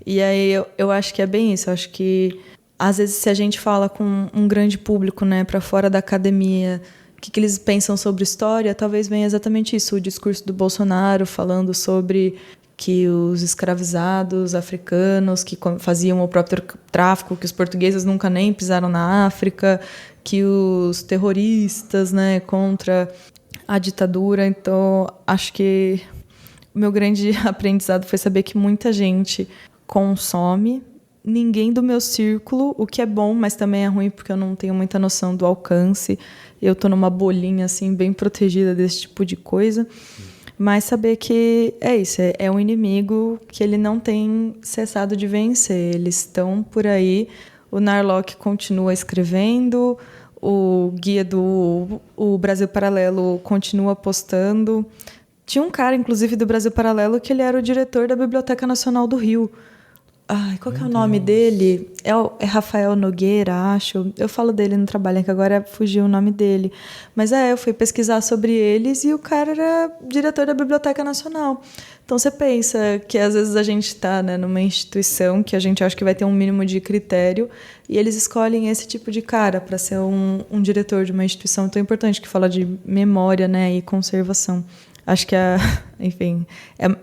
E aí eu acho que é bem isso, eu acho que às vezes, se a gente fala com um grande público, né, para fora da academia, o que eles pensam sobre história, talvez venha exatamente isso, o discurso do Bolsonaro falando sobre que os escravizados africanos que faziam o próprio tráfico, que os portugueses nunca nem pisaram na África, que os terroristas, né, contra a ditadura. Então, acho que o meu grande aprendizado foi saber que muita gente consome. Ninguém do meu círculo, o que é bom, mas também é ruim porque eu não tenho muita noção do alcance. Eu estou numa bolinha assim bem protegida desse tipo de coisa. Mas saber que é isso, é um inimigo que ele não tem cessado de vencer. Eles estão por aí. O Narlock continua escrevendo, o guia do Brasil Paralelo continua postando. Tinha um cara, inclusive, do Brasil Paralelo que ele era o diretor da Biblioteca Nacional do Rio. Ai, qual que é o nome dele? É Rafael Nogueira, acho. Eu falo dele no trabalho, que agora fugiu o nome dele. Mas eu fui pesquisar sobre eles e o cara era diretor da Biblioteca Nacional. Então você pensa que às vezes a gente está, né, numa instituição que a gente acha que vai ter um mínimo de critério e eles escolhem esse tipo de cara para ser um diretor de uma instituição tão importante que fala de memória, né, e conservação. Acho que, enfim,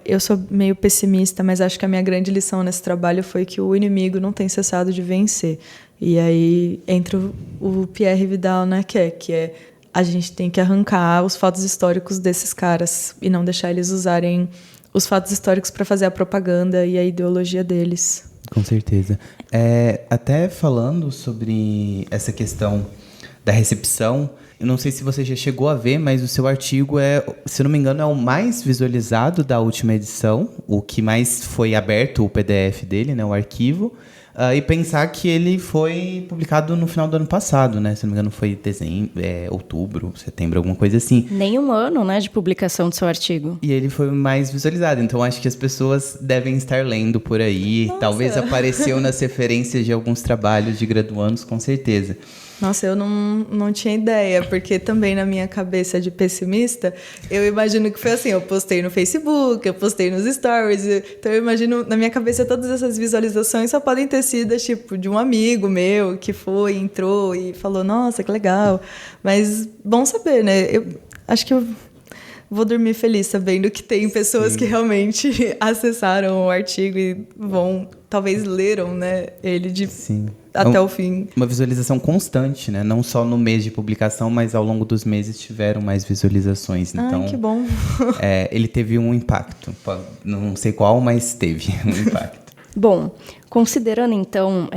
eu sou meio pessimista, mas acho que a minha grande lição nesse trabalho foi que o inimigo não tem cessado de vencer. E aí entra o Pierre Vidal, né, que é a gente tem que arrancar os fatos históricos desses caras e não deixar eles usarem os fatos históricos para fazer a propaganda e a ideologia deles. Com certeza. Até falando sobre essa questão da recepção, eu não sei se você já chegou a ver, mas o seu artigo se não me engano, é o mais visualizado da última edição, o que mais foi aberto, o PDF dele, né, o arquivo, e pensar que ele foi publicado no final do ano passado, né, se não me engano foi outubro, setembro, alguma coisa assim. Nem um ano, né, de publicação do seu artigo. E ele foi mais visualizado, então acho que as pessoas devem estar lendo por aí, Nossa. Talvez apareceu nas referências de alguns trabalhos de graduandos, com certeza. Nossa, eu não tinha ideia, porque também na minha cabeça de pessimista, eu imagino que foi assim, eu postei no Facebook, eu postei nos stories, então eu imagino, na minha cabeça, todas essas visualizações só podem ter sido, tipo, de um amigo meu que entrou e falou, nossa, que legal, mas bom saber, né? Eu acho que eu vou dormir feliz sabendo que tem pessoas Sim. que realmente acessaram o artigo e talvez leram, né, ele de... Sim. até o fim. Uma visualização constante, né? Não só no mês de publicação, mas ao longo dos meses tiveram mais visualizações. Então, Ai, que bom. Ele teve um impacto. Não sei qual, mas teve um impacto. Bom, considerando então,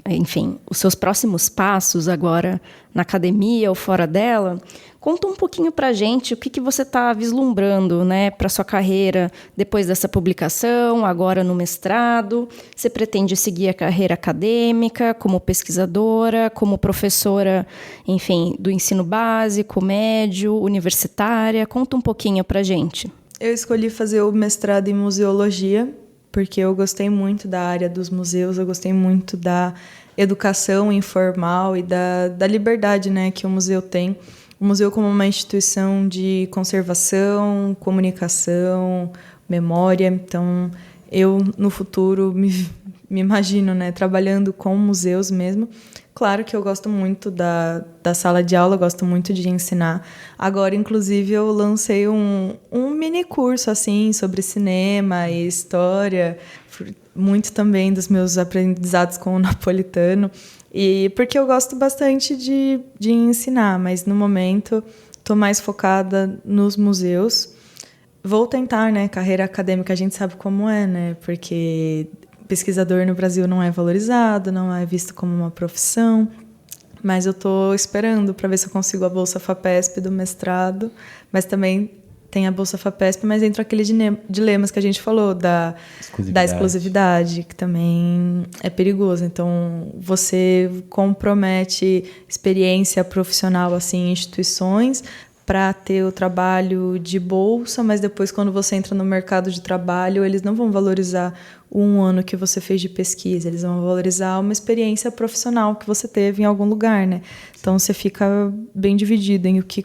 enfim, os seus próximos passos agora na academia ou fora dela, conta um pouquinho pra gente o que você está vislumbrando, né, para sua carreira depois dessa publicação, agora no mestrado. Você pretende seguir a carreira acadêmica como pesquisadora, como professora, enfim, do ensino básico, médio, universitária? Conta um pouquinho pra gente. Eu escolhi fazer o mestrado em museologia, porque eu gostei muito da área dos museus, eu gostei muito da educação informal e da liberdade, né, que o museu tem. O museu como uma instituição de conservação, comunicação, memória. Então, eu, no futuro, me imagino, né, trabalhando com museus mesmo. Claro que eu gosto muito da sala de aula, gosto muito de ensinar. Agora, inclusive, eu lancei um mini curso assim, sobre cinema e história, muito também dos meus aprendizados com o napolitano. E porque eu gosto bastante de ensinar, mas no momento estou mais focada nos museus. Vou tentar, né? Carreira acadêmica, a gente sabe como é, né? Porque pesquisador no Brasil não é valorizado, não é visto como uma profissão. Mas eu estou esperando para ver se eu consigo a Bolsa FAPESP do mestrado. Mas também tem a Bolsa FAPESP, mas entra aqueles dilemas que a gente falou da exclusividade, que também é perigoso. Então, você compromete experiência profissional assim, em instituições para ter o trabalho de bolsa, mas depois, quando você entra no mercado de trabalho, eles não vão valorizar um ano que você fez de pesquisa, eles vão valorizar uma experiência profissional que você teve em algum lugar, né? Então, você fica bem dividido em o que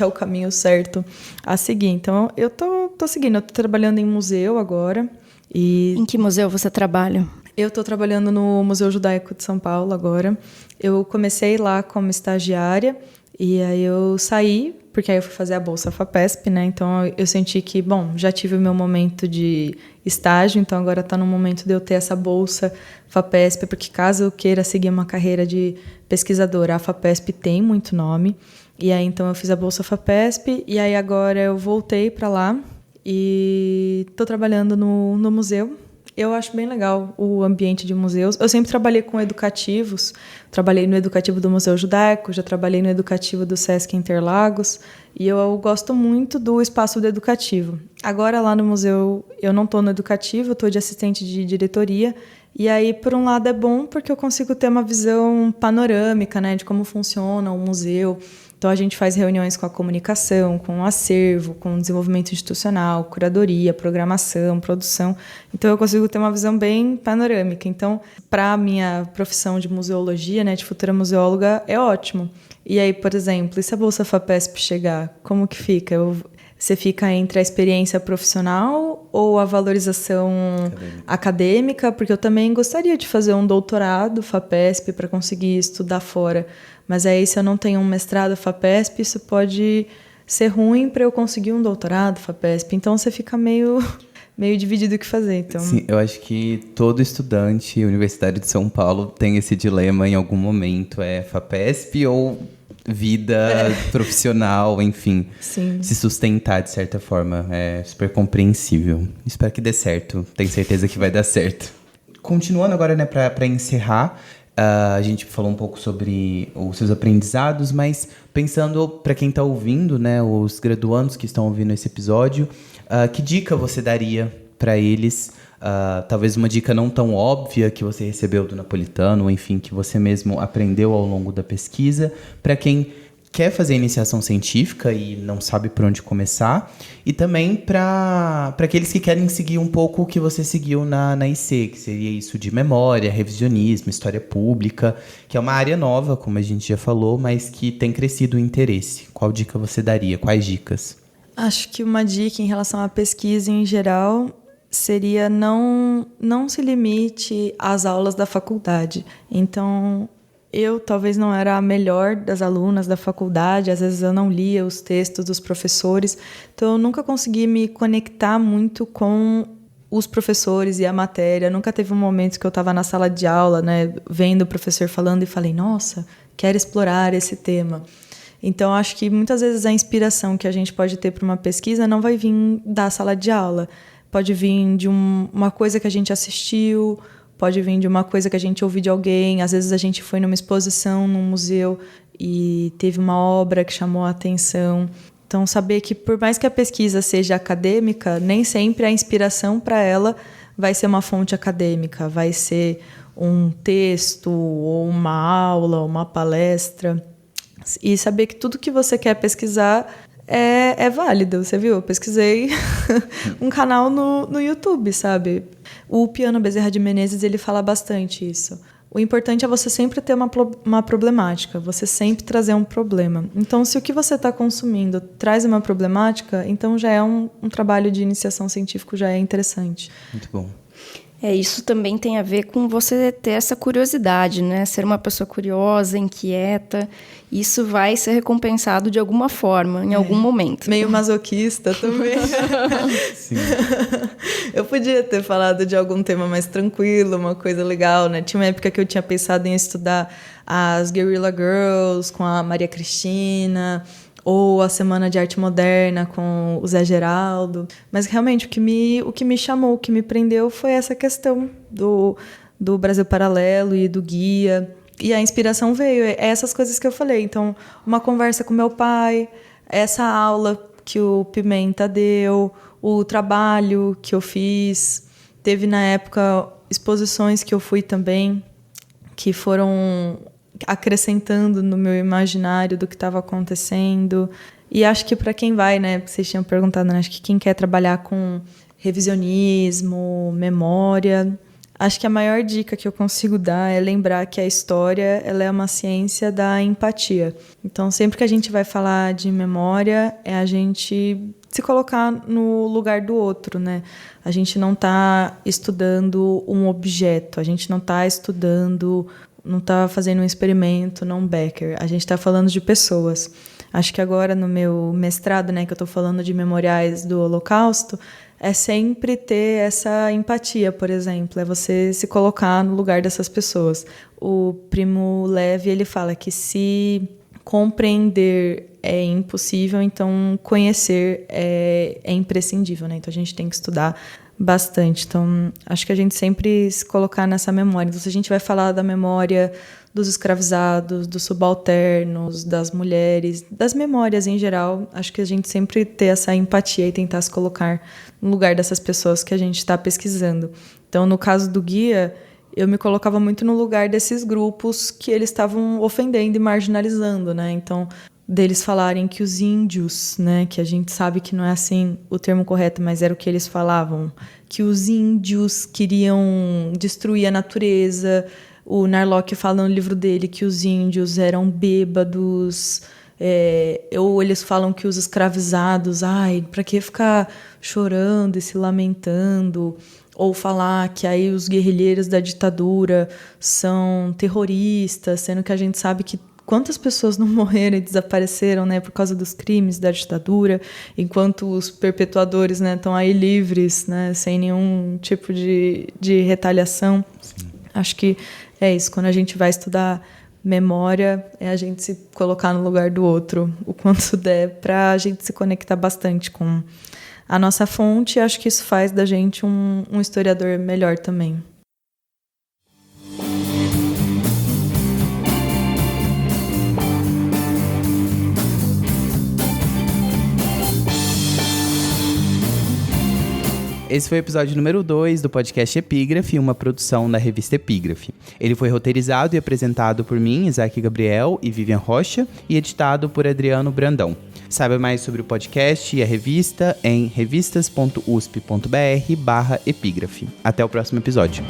é o caminho certo a seguir. Então, eu tô seguindo, eu tô trabalhando em museu agora. Em que museu você trabalha? Eu estou trabalhando no Museu Judaico de São Paulo agora. Eu comecei lá como estagiária e aí eu saí, porque aí eu fui fazer a Bolsa FAPESP, né? Então eu senti que, bom, já tive o meu momento de estágio, então agora está no momento de eu ter essa Bolsa FAPESP, porque caso eu queira seguir uma carreira de pesquisadora, a FAPESP tem muito nome. E aí então eu fiz a Bolsa FAPESP e aí agora eu voltei para lá e estou trabalhando no museu. Eu acho bem legal o ambiente de museus. Eu sempre trabalhei com educativos. Trabalhei no educativo do Museu Judaico, já trabalhei no educativo do Sesc Interlagos. E eu gosto muito do espaço do educativo. Agora, lá no museu, eu não estou no educativo, eu estou de assistente de diretoria. E aí, por um lado, é bom porque eu consigo ter uma visão panorâmica, né, de como funciona o museu. Então, a gente faz reuniões com a comunicação, com o acervo, com o desenvolvimento institucional, curadoria, programação, produção. Então, eu consigo ter uma visão bem panorâmica. Então, para a minha profissão de museologia, né, de futura museóloga, é ótimo. E aí, por exemplo, e se a Bolsa FAPESP chegar, como que fica? Você fica entre a experiência profissional ou a valorização acadêmica? Porque eu também gostaria de fazer um doutorado FAPESP para conseguir estudar fora. Mas aí, se eu não tenho um mestrado FAPESP, isso pode ser ruim para eu conseguir um doutorado FAPESP. Então, você fica meio dividido o que fazer. Então... Sim, eu acho que todo estudante universitário de São Paulo tem esse dilema em algum momento. É FAPESP ou vida profissional, enfim. Sim. Se sustentar de certa forma. É super compreensível. Espero que dê certo. Tenho certeza que vai dar certo. Continuando agora, né, para encerrar... a gente falou um pouco sobre os seus aprendizados, mas pensando para quem está ouvindo, né, os graduandos que estão ouvindo esse episódio, que dica você daria para eles? Talvez uma dica não tão óbvia que você recebeu do napolitano, ou enfim, que você mesmo aprendeu ao longo da pesquisa, para quem quer fazer iniciação científica e não sabe por onde começar, e também para aqueles que querem seguir um pouco o que você seguiu na IC, que seria isso de memória, revisionismo, história pública, que é uma área nova, como a gente já falou, mas que tem crescido o interesse. Qual dica você daria? Quais dicas? Acho que uma dica em relação à pesquisa em geral seria não se limite às aulas da faculdade. Então... eu talvez não era a melhor das alunas da faculdade, às vezes eu não lia os textos dos professores, então eu nunca consegui me conectar muito com os professores e a matéria. Nunca teve um momento que eu estava na sala de aula, né, vendo o professor falando e falei, nossa, quero explorar esse tema. Então, acho que muitas vezes a inspiração que a gente pode ter para uma pesquisa não vai vir da sala de aula. Pode vir de uma coisa que a gente assistiu, pode vir de uma coisa que a gente ouviu de alguém. Às vezes a gente foi numa exposição, num museu, e teve uma obra que chamou a atenção. Então, saber que por mais que a pesquisa seja acadêmica, nem sempre a inspiração para ela vai ser uma fonte acadêmica, vai ser um texto, ou uma aula, uma palestra. E saber que tudo que você quer pesquisar é válido. Você viu? Eu pesquisei um canal no YouTube, sabe? O Piano Bezerra de Menezes, ele fala bastante isso. O importante é você sempre ter uma problemática, você sempre trazer um problema. Então, se o que você está consumindo traz uma problemática, então já é um trabalho de iniciação científico, já é interessante. Muito bom. Isso também tem a ver com você ter essa curiosidade, né? Ser uma pessoa curiosa, inquieta. Isso vai ser recompensado de alguma forma, em algum momento. Meio masoquista também. Sim. Eu podia ter falado de algum tema mais tranquilo, uma coisa legal, né? Tinha uma época que eu tinha pensado em estudar as Guerrilla Girls com a Maria Cristina, ou a Semana de Arte Moderna com o Zé Geraldo. Mas realmente o que me chamou, o que me prendeu foi essa questão do Brasil Paralelo e do guia. E a inspiração veio, é essas coisas que eu falei. Então, uma conversa com meu pai, essa aula que o Pimenta deu, o trabalho que eu fiz. Teve, na época, exposições que eu fui também, que foram acrescentando no meu imaginário do que estava acontecendo. E acho que para quem vai, né, vocês tinham perguntado, né, acho que quem quer trabalhar com revisionismo, memória, acho que a maior dica que eu consigo dar é lembrar que a história, ela é uma ciência da empatia. Então, sempre que a gente vai falar de memória, é a gente se colocar no lugar do outro, né? A gente não está estudando um objeto, a gente não está fazendo um experimento, não Becker. A gente está falando de pessoas. Acho que agora no meu mestrado, né, que eu estou falando de memoriais do Holocausto, é sempre ter essa empatia, por exemplo. É você se colocar no lugar dessas pessoas. O Primo Levi, ele fala que se compreender é impossível, então conhecer é imprescindível, né? Então a gente tem que estudar bastante. Então, acho que a gente sempre se colocar nessa memória. Então, se a gente vai falar da memória dos escravizados, dos subalternos, das mulheres, das memórias em geral, acho que a gente sempre ter essa empatia e tentar se colocar no lugar dessas pessoas que a gente está pesquisando. Então, no caso do guia, eu me colocava muito no lugar desses grupos que eles estavam ofendendo e marginalizando, né? Então, deles falarem que os índios, né, que a gente sabe que não é assim o termo correto, mas era o que eles falavam, que os índios queriam destruir a natureza. O Narlock fala no livro dele que os índios eram bêbados, ou eles falam que os escravizados, para que ficar chorando e se lamentando, ou falar que aí os guerrilheiros da ditadura são terroristas, sendo que a gente sabe que quantas pessoas não morreram e desapareceram, né, por causa dos crimes da ditadura, enquanto os perpetuadores, né, estão aí livres, né, sem nenhum tipo de retaliação. Sim. Acho que é isso. Quando a gente vai estudar memória, é a gente se colocar no lugar do outro o quanto der, para a gente se conectar bastante com a nossa fonte. Acho que isso faz da gente um historiador melhor também. Esse foi o episódio número 2 do podcast Epígrafe, uma produção da revista Epígrafe. Ele foi roteirizado e apresentado por mim, Isaac Gabriel e Vivian Rocha, e editado por Adriano Brandão. Saiba mais sobre o podcast e a revista em revistas.usp.br/epígrafe. Até o próximo episódio.